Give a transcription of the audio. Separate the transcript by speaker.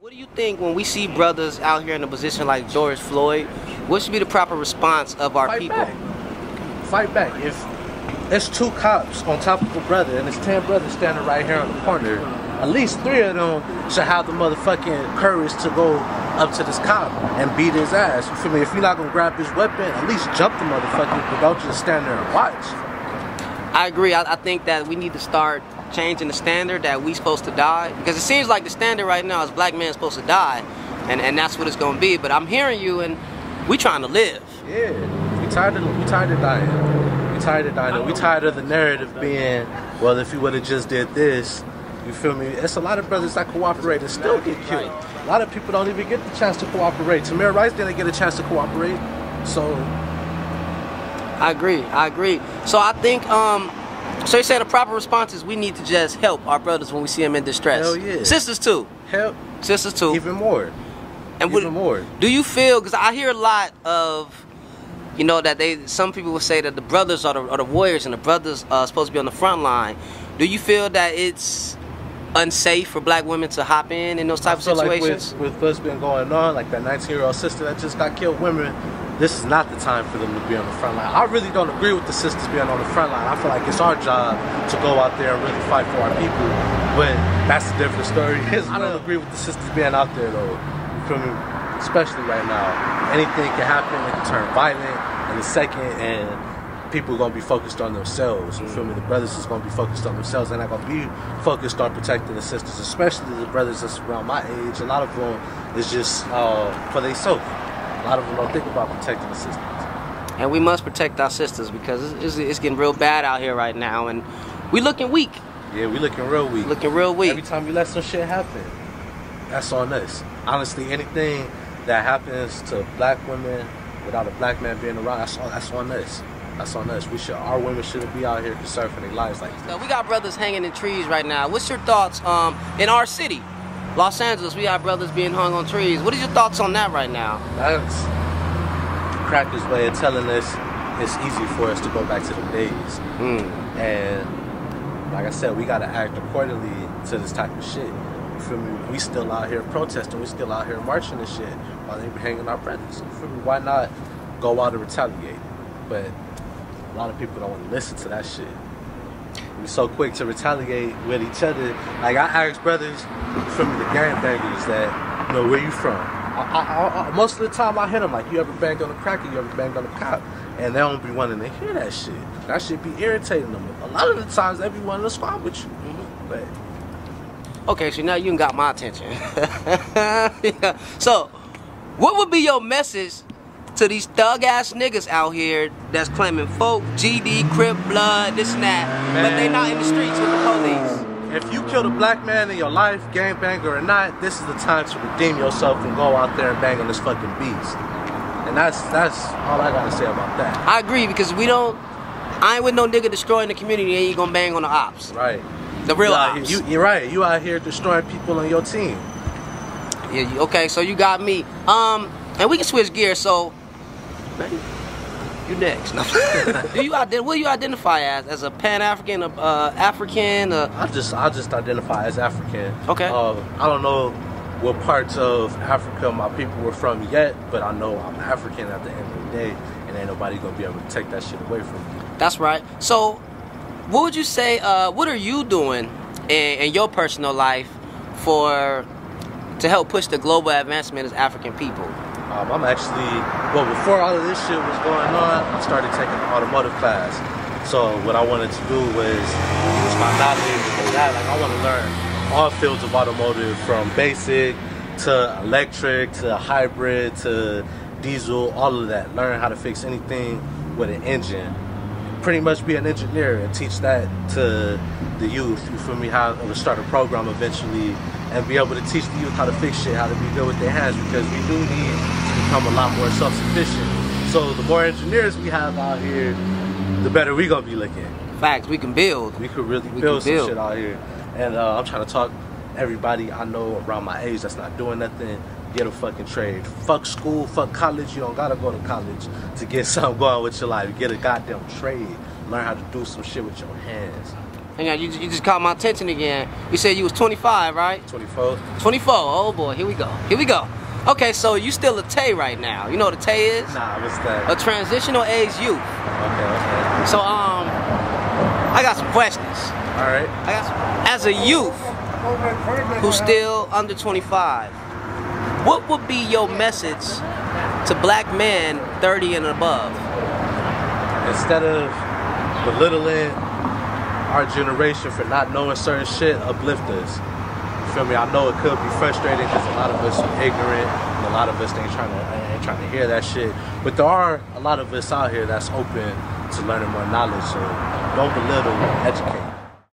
Speaker 1: What do you think when we see brothers out here in a position like George Floyd? What should be the proper response of our people?
Speaker 2: Fight back. If it's 2 cops on top of a brother and it's 10 brothers standing right here on the corner, at least 3 of them should have the motherfucking courage to go up to this cop and beat his ass. You feel me? If you're not gonna grab his weapon, at least jump the motherfucker, but don't just stand there and watch.
Speaker 1: I agree. I think that we need to start changing the standard that we supposed to die, because it seems like the standard right now is black men supposed to die, and that's what it's gonna be. But I'm hearing you, and we trying to live.
Speaker 2: Yeah, we tired of dying. We tired of dying. We tired of the narrative being, well, if you would have just did this, you feel me? It's a lot of brothers that cooperate and still get killed. A lot of people don't even get the chance to cooperate. Tamir Rice didn't get a chance to cooperate, so.
Speaker 1: I agree. So I think, so you say the proper response is we need to just help our brothers when we see them in distress.
Speaker 2: Hell yeah.
Speaker 1: Sisters too.
Speaker 2: Help.
Speaker 1: Sisters too.
Speaker 2: Even more.
Speaker 1: And
Speaker 2: even more.
Speaker 1: Do you feel, because I hear a lot of, you know, that some people will say that the brothers are the warriors and the brothers are supposed to be on the front line. Do you feel that it's unsafe for black women to hop in those type of situations?
Speaker 2: Like with what's been going on, like that 19-year-old sister that just got killed, women, this is not the time for them to be on the front line. I really don't agree with the sisters being on the front line. I feel like it's our job to go out there and really fight for our people, but that's a different story. I don't agree with the sisters being out there though. You feel me? Especially right now. Anything can happen, it can turn violent in a second, and people are gonna be focused on themselves. You feel me? The brothers is gonna be focused on themselves. They're not gonna be focused on protecting the sisters, especially the brothers that's around my age. A lot of them is just for themselves. A lot of them don't think about protecting the sisters.
Speaker 1: And we must protect our sisters, because it's getting real bad out here right now, and we looking weak.
Speaker 2: Yeah, we looking real weak.
Speaker 1: Looking real weak.
Speaker 2: Every time you let some shit happen, that's on us. Honestly, anything that happens to black women without a black man being around, that's on us. That's on us. Our women shouldn't be out here conserving their lives like that.
Speaker 1: We got brothers hanging in trees right now. What's your thoughts in our city? Los Angeles, we got brothers being hung on trees. What is your thoughts on that right now?
Speaker 2: That's Cracker's way of telling us it's easy for us to go back to the days. And like I said, we got to act accordingly to this type of shit. You feel me? We still out here protesting. We still out here marching and shit while they be hanging our brothers. You feel me? Why not go out and retaliate? But a lot of people don't want to listen to that shit. We're so quick to retaliate with each other. Like, I ask brothers from the gangbangers that, you know, where you from? Most of the time I hit them like, you ever banged on a cracker? You ever banged on a cop? And they don't be wanting to hear that shit. That shit be irritating them. A lot of the times they be wanting to squab with you. But
Speaker 1: okay, so now you got my attention. Yeah. So, what would be your message to these thug-ass niggas out here that's claiming folk, GD, Crip, blood, this and that, but they not in the streets with the police?
Speaker 2: If you killed a black man in your life, gangbanger or not, this is the time to redeem yourself and go out there and bang on this fucking beast. And that's all I gotta say about that.
Speaker 1: I agree, because I ain't with no nigga destroying the community and you gonna bang on the ops.
Speaker 2: Right.
Speaker 1: The real ops.
Speaker 2: You're right. You out here destroying people on your team.
Speaker 1: Yeah. Okay. So you got me. And we can switch gears. So, you next. What do you identify as a Pan-African, African?
Speaker 2: I just identify as African.
Speaker 1: Okay.
Speaker 2: I don't know what parts of Africa my people were from yet, but I know I'm African at the end of the day, and ain't nobody gonna be able to take that shit away from me.
Speaker 1: That's right. So, what would you say? What are you doing in your personal life to help push the global advancement as African people?
Speaker 2: I'm actually, well, before all of this shit was going on, I started taking an automotive class. So what I wanted to do was use my knowledge and that. Like, I want to learn all fields of automotive, from basic to electric to hybrid to diesel, all of that. Learn how to fix anything with an engine. Pretty much be an engineer and teach that to the youth. You feel me? How to start a program eventually and be able to teach the youth how to fix shit, how to be good with their hands, because we do need to become a lot more self-sufficient. So the more engineers we have out here, the better we gonna be looking.
Speaker 1: Facts, we can build.
Speaker 2: We could really build some shit out here. And I'm trying to talk everybody I know around my age that's not doing nothing, get a fucking trade. Fuck school, fuck college. You don't gotta go to college to get something going with your life. Get a goddamn trade. Learn how to do some shit with your hands.
Speaker 1: Hang on, you just caught my attention again. You said you was 25, right?
Speaker 2: 24.
Speaker 1: 24. Oh boy, here we go. Here we go. Okay, so you still a TAY right now. You know what a TAY is?
Speaker 2: Nah, what's that?
Speaker 1: A transitional age youth.
Speaker 2: Okay.
Speaker 1: So I got some questions.
Speaker 2: All right.
Speaker 1: As a youth who's still under 25, what would be your message to black men 30 and above?
Speaker 2: Instead of belittling our generation for not knowing certain shit, uplift us. You feel me? I know it could be frustrating because a lot of us are ignorant and a lot of us ain't trying to hear that shit. But there are a lot of us out here that's open to learning more knowledge. So don't belittle, educate.